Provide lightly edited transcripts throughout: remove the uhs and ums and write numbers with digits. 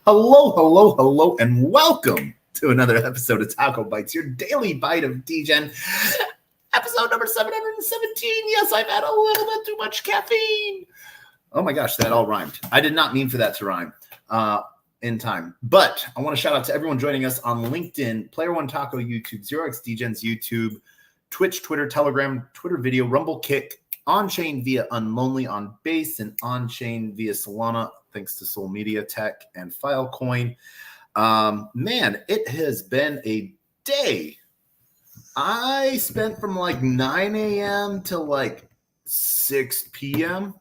Hello, and welcome to another episode of TacoBytes, your daily bite of Degen. Episode number 717. Yes, I've had a little bit too much caffeine. Oh my gosh, that all rhymed. I did not mean for that to rhyme in time. But I want to shout out to everyone joining us on LinkedIn, Player One Taco YouTube, 0xDegens YouTube, Twitch, Twitter, Telegram, Twitter Video, Rumble Kick, on-chain via Unlonely on Base, and on-chain via Solana, thanks to Sol Media Tech and Filecoin. Man, it has been a day. I spent from like 9 a.m. to like 6 p.m.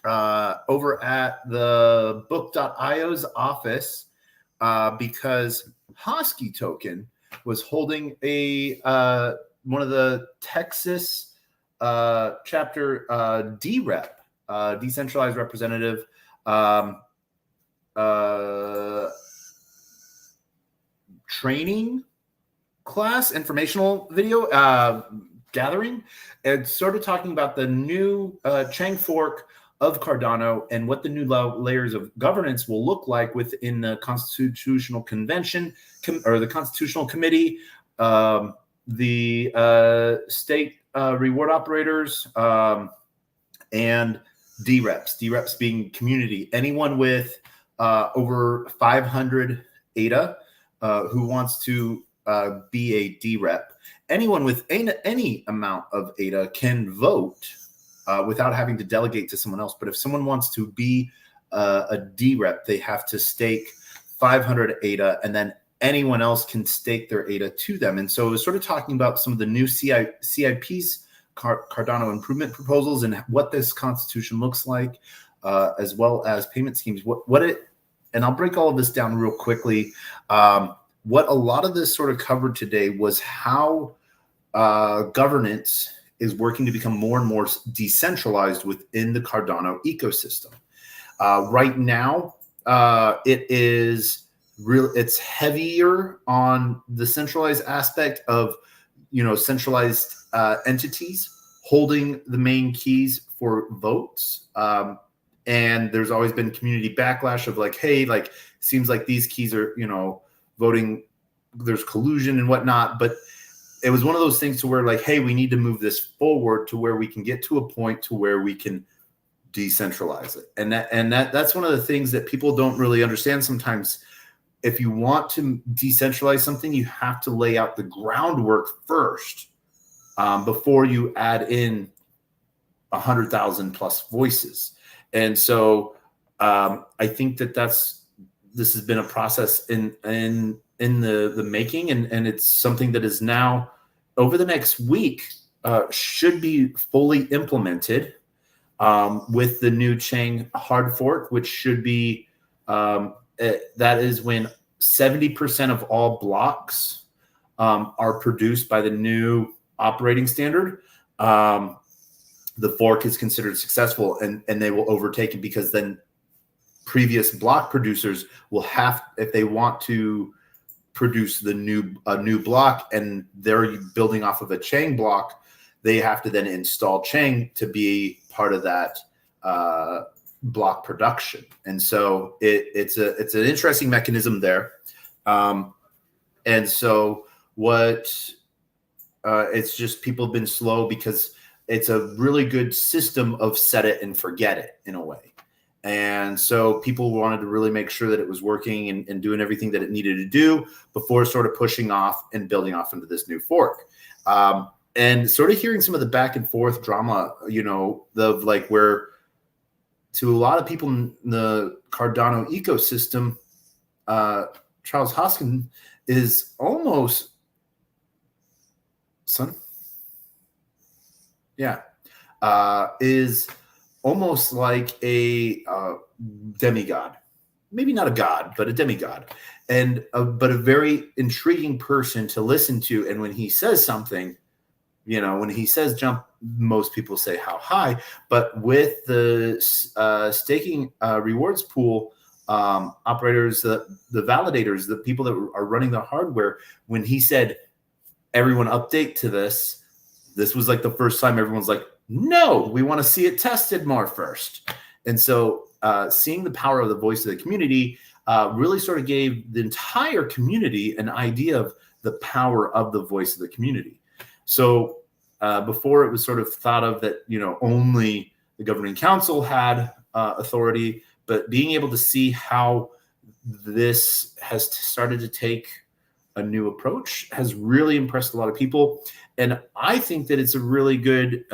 Over at the Book.io's office because Hosky Token was holding a one of the Texas chapter dREP, decentralized representative training class, informational video gathering, and sort of talking about the new Chang fork of Cardano and what the new layers of governance will look like within the Constitutional Convention or the Constitutional Committee, the state reward operators, and dREPs. dREPs being community. Anyone with over 500 ADA who wants to be a dREP. Anyone with any amount of ADA can vote without having to delegate to someone else. But if someone wants to be a dREP, they have to stake 500 ADA, and then anyone else can stake their ADA to them. And so it was sort of talking about some of the new CIPs, Cardano improvement proposals, and what this constitution looks like, as well as payment schemes. And I'll break all of this down real quickly. What a lot of this sort of covered today was how governance is working to become more and more decentralized within the Cardano ecosystem. Right now, it's heavier on the centralized aspect of, centralized entities holding the main keys for votes. And there's always been community backlash of like, hey, like, seems like these keys are, voting, there's collusion and whatnot. But it was one of those things to where like, hey, we need to move this forward to where we can get to a point to where we can decentralize it. And that's one of the things that people don't really understand sometimes. If you want to decentralize something, you have to lay out the groundwork first before you add in 100,000 plus voices. And so I think this has been a process in the making, and it's something that is now over the next week should be fully implemented with the new Chang hard fork, which should be that is when 70% of all blocks are produced by the new operating standard. The fork is considered successful, and they will overtake it, because then previous block producers will have, if they want to produce a new block and they're building off of a Chang block, they have to then install Chang to be part of that block production. And so it's an interesting mechanism there. And so it's just people have been slow because it's a really good system of set it and forget it in a way. And so people wanted to really make sure that it was working and doing everything that it needed to do before sort of pushing off and building off into this new fork. And sort of hearing some of the back and forth drama, where to a lot of people in the Cardano ecosystem, Charles Hoskin is almost is almost like a demigod, maybe not a god, but a demigod, and but a very intriguing person to listen to. And when he says something, when he says jump, most people say how high. But with the staking rewards pool operators, the validators, the people that are running the hardware, when he said everyone update to this, this was like the first time everyone's like, no, we want to see it tested more first. And so seeing the power of the voice of the community really sort of gave the entire community an idea of the power of the voice of the community. So before it was sort of thought of that, only the governing council had authority, but being able to see how this has started to take a new approach has really impressed a lot of people. And I think that it's a really good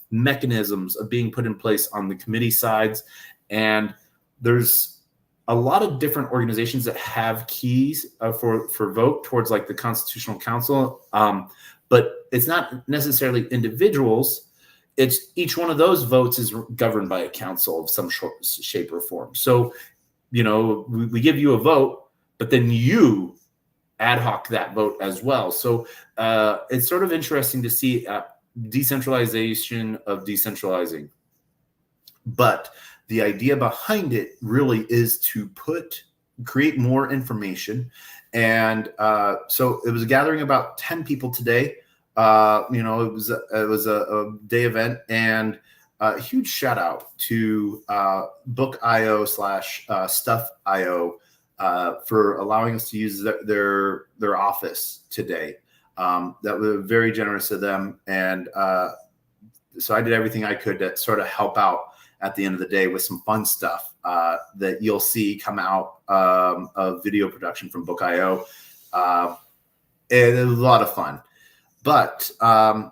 mechanisms of being put in place on the committee sides. And there's a lot of different organizations that have keys for vote towards like the Constitutional Council. But it's not necessarily individuals. It's each one of those votes is governed by a council of some shape or form. So, we give you a vote, but then you ad hoc that vote as well. So it's sort of interesting to see decentralization of decentralizing. But the idea behind it really is to create more information. And so it was a gathering of about 10 people today. It was a day event, and a huge shout out to Book.io / Stuff.io for allowing us to use their office today. That was very generous of them. And so I did everything I could to sort of help out at the end of the day with some fun stuff that you'll see come out of video production from Book.io. It was a lot of fun. But I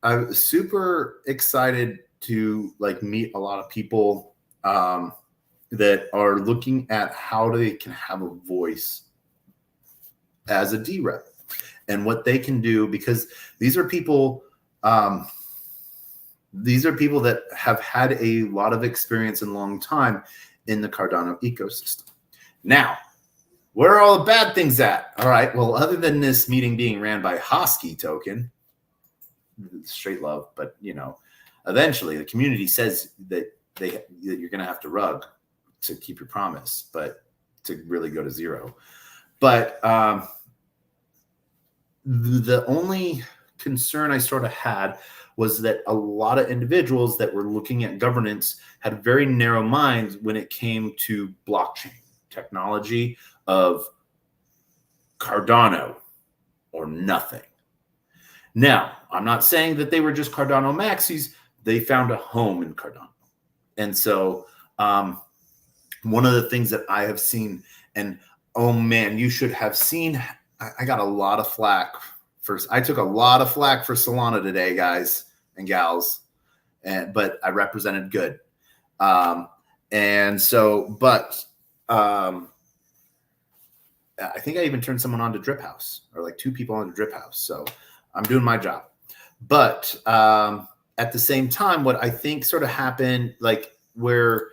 was super excited to meet a lot of people that are looking at how they can have a voice as a dREP and what they can do, because these are people that have had a lot of experience and long time in the Cardano ecosystem. Now, where are all the bad things at? All right, well, other than this meeting being ran by Hosky Token, straight love, but eventually the community says that you're going to have to rug to keep your promise, but to really go to zero. But the only concern I sort of had was that a lot of individuals that were looking at governance had very narrow minds when it came to blockchain technology of Cardano or nothing. Now, I'm not saying that they were just Cardano maxis. They found a home in Cardano. And so one of the things that I have seen, and oh man, you should have seen, I got a lot of flack. I took a lot of flack for Solana today, guys and gals, but I represented good. And so, but I think I even turned someone on to Drip House, or like 2 people on to Drip House. So I'm doing my job. But at the same time, what I think sort of happened, where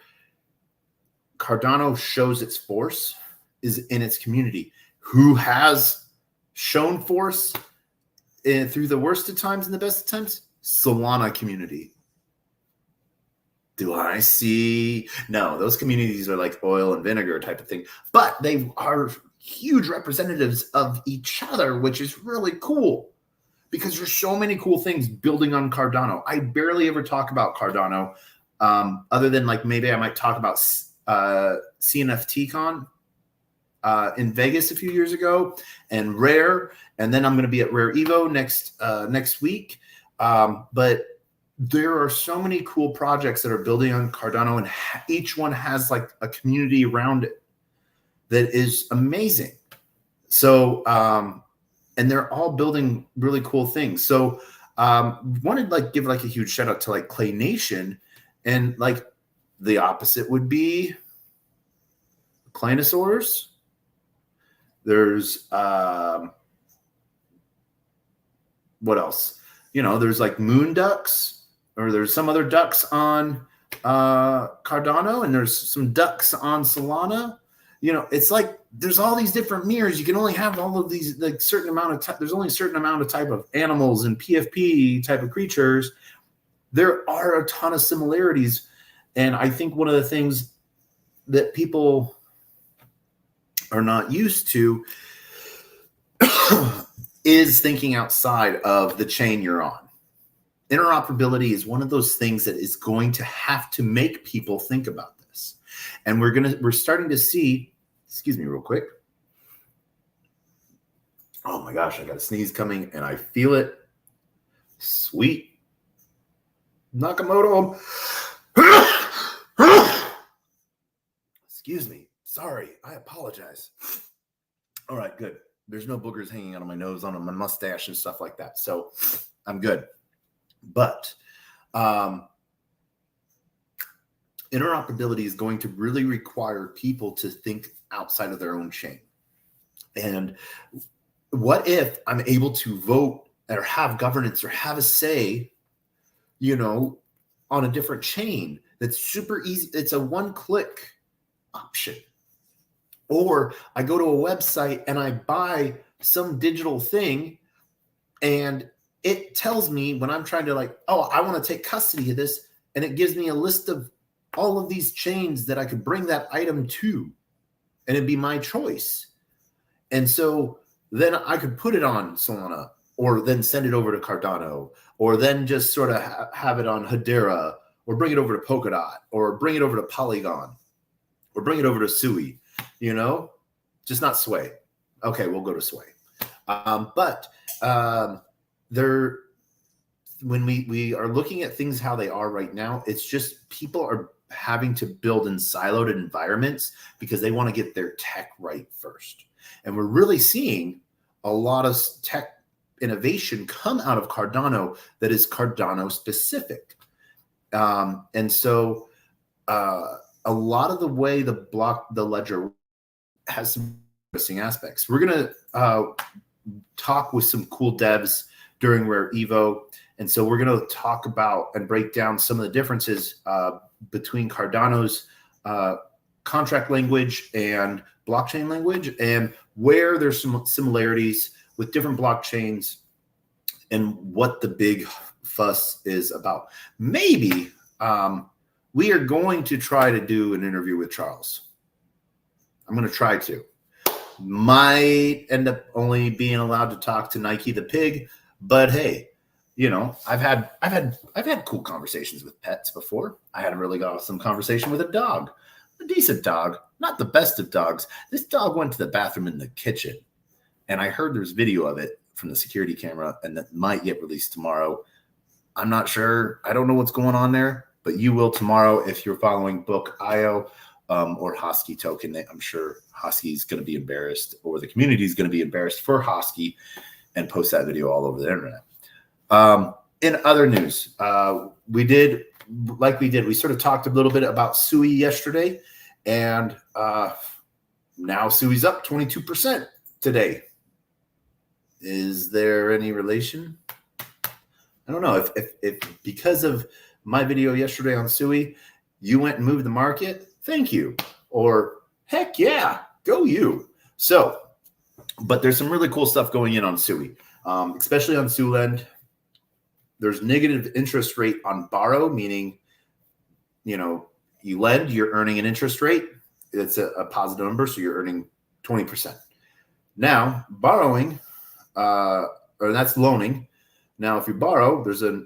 Cardano shows its force is in its community. Who has shown force through the worst of times and the best of times? Solana community. Do I see? No, those communities are like oil and vinegar type of thing, but they are huge representatives of each other, which is really cool because there's so many cool things building on Cardano. I barely ever talk about Cardano other than maybe I might talk about CNFTCon in Vegas a few years ago, and Rare, and then I'm going to be at Rare Evo next week. But there are so many cool projects that are building on Cardano, and each one has a community around it that is amazing. So, and they're all building really cool things. So, wanted to give a huge shout out to Clay Nation, and the opposite would be Claynosaurs. There's what else? There's Moon Ducks, or there's some other ducks on Cardano, and there's some ducks on Solana. It's there's all these different mirrors. You can only have all of these certain amount of there's only a certain amount of type of animals and PFP type of creatures. There are a ton of similarities, and I think one of the things that people are not used to is thinking outside of the chain you're on. interoperability is one of those things that is going to have to make people think about this. And we're starting to see, excuse me real quick. Oh my gosh, I got a sneeze coming and I feel it. Sweet. Nakamoto. Excuse me. Sorry. I apologize. All right, good. There's no boogers hanging out of my nose, on my mustache and stuff like that. So I'm good. But interoperability is going to really require people to think outside of their own chain. And what if I'm able to vote or have governance or have a say, on a different chain that's super easy? It's a one-click option. Or I go to a website and I buy some digital thing and it tells me when I'm trying to I want to take custody of this, and it gives me a list of all of these chains that I could bring that item to, and it'd be my choice. And so then I could put it on Solana, or then send it over to Cardano, or then just sort of have it on Hedera, or bring it over to Polkadot, or bring it over to Polygon, or bring it over to Sui, just not Sway. Okay, we'll go to Sway. When we are looking at things how they are right now, it's just people are having to build in siloed environments because they want to get their tech right first. And we're really seeing a lot of tech innovation come out of Cardano that is Cardano specific. And so a lot of the way the ledger has some interesting aspects. We're going to talk with some cool devs during Rare Evo. And so we're going to talk about and break down some of the differences between Cardano's contract language and blockchain language, and where there's some similarities with different blockchains and what the big fuss is about. Maybe we are going to try to do an interview with Charles. I'm going to try to. Might end up only being allowed to talk to Nike the pig, but hey, I've had cool conversations with pets before. I had a really awesome conversation with a dog, a decent dog, not the best of dogs. This dog went to the bathroom in the kitchen, and I heard there's video of it from the security camera, and that might get released tomorrow. I'm not sure. I don't know what's going on there, but you will tomorrow if you're following Book.io or Hosky Token. I'm sure Hosky's going to be embarrassed, or the community is going to be embarrassed for Hosky, and post that video all over the internet. In other news, we sort of talked a little bit about Sui yesterday, and now Sui's up 22% today. Is there any relation? I don't know. If because of my video yesterday on Sui, you went and moved the market, thank you. Or heck yeah, go you. So, but there's some really cool stuff going in on Sui, especially on Suland. There's negative interest rate on borrow, meaning, you lend, you're earning an interest rate. It's a positive number, so you're earning 20%. Now, borrowing, or that's loaning. Now, if you borrow, there's a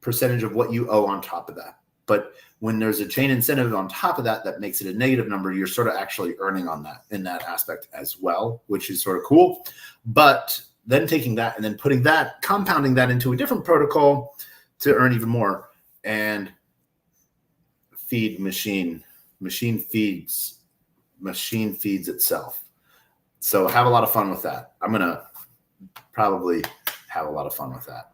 percentage of what you owe on top of that. But when there's a chain incentive on top of that, that makes it a negative number, you're sort of actually earning on that in that aspect as well, which is sort of cool. But then taking that and then putting that, compounding that into a different protocol to earn even more, and machine feeds itself. So have a lot of fun with that. I'm going to probably have a lot of fun with that.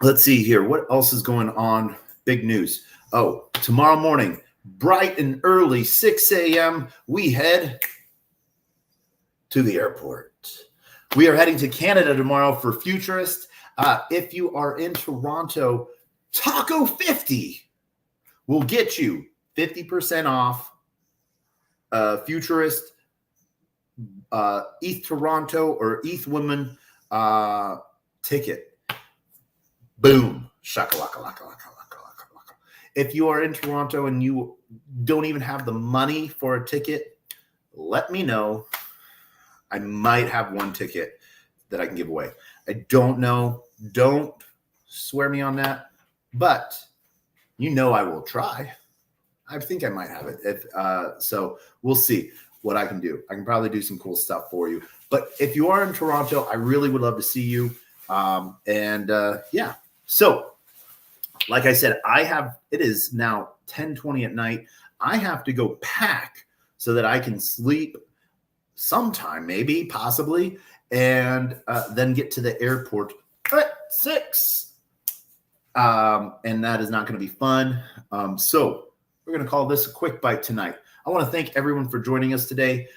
Let's see here. What else is going on? Big news. Oh, tomorrow morning, bright and early, 6 a.m., we head to the airport. We are heading to Canada tomorrow for Futurist. If you are in Toronto, Taco 50 will get you 50% off Futurist, ETH Toronto or ETH Women ticket. Boom. Shakalaka, laka, laka, laka, laka, laka. If you are in Toronto and you don't even have the money for a ticket, let me know. I might have one ticket that I can give away. I don't know. Don't swear me on that, but you know I will try. I think I might have it. So we'll see what I can do. I can probably do some cool stuff for you. But if you are in Toronto, I really would love to see you. Yeah. So like I said, it is now 10:20 at night. I have to go pack so that I can sleep sometime, maybe, possibly, and then get to the airport at 6. And that is not going to be fun. So we're going to call this a quick bite tonight. I want to thank everyone for joining us today.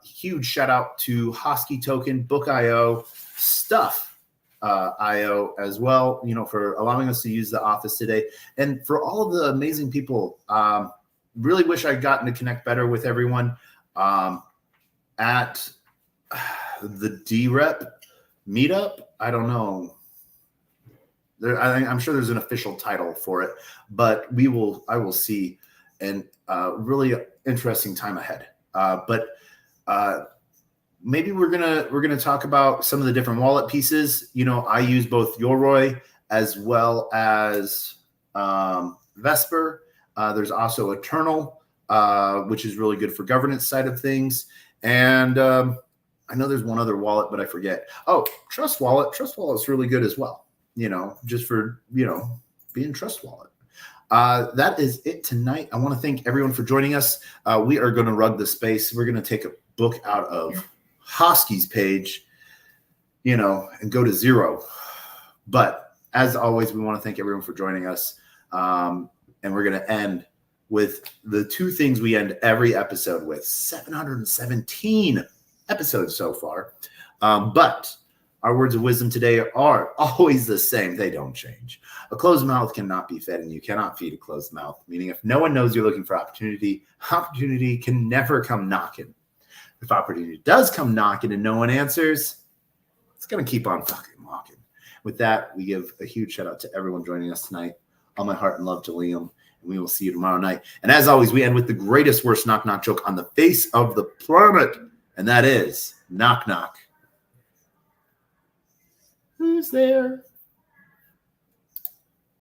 Huge shout out to Hosky Token, Book.io, Stuff.io as well, for allowing us to use the office today. And for all of the amazing people, really wish I'd gotten to connect better with everyone at the dREP meetup. I don't know. I'm sure there's an official title for it, but I will see, and really interesting time ahead. But maybe we're gonna talk about some of the different wallet pieces. I use both Yoroi as well as Vesper. There's also Eternal, which is really good for governance side of things, and I know there's one other wallet, but I forget. Oh, Trust Wallet. Trust Wallet's really good as well. Just for, being Trust Wallet. That is it tonight. I want to thank everyone for joining us. We are going to rug the space. We're going to take a book out of Hosky's page, and go to 0. But as always, we want to thank everyone for joining us. And we're going to end with the 2 things we end every episode with. 717 episodes so far. But our words of wisdom today are always the same. They don't change. A closed mouth cannot be fed, and you cannot feed a closed mouth. Meaning, if no one knows you're looking for opportunity can never come knocking. If opportunity does come knocking and no one answers, it's going to keep on fucking walking. With that, we give a huge shout out to everyone joining us tonight. All my heart and love to Liam, and we will see you tomorrow night. And as always, we end with the greatest, worst knock-knock joke on the face of the planet, and that is knock-knock. Who's there?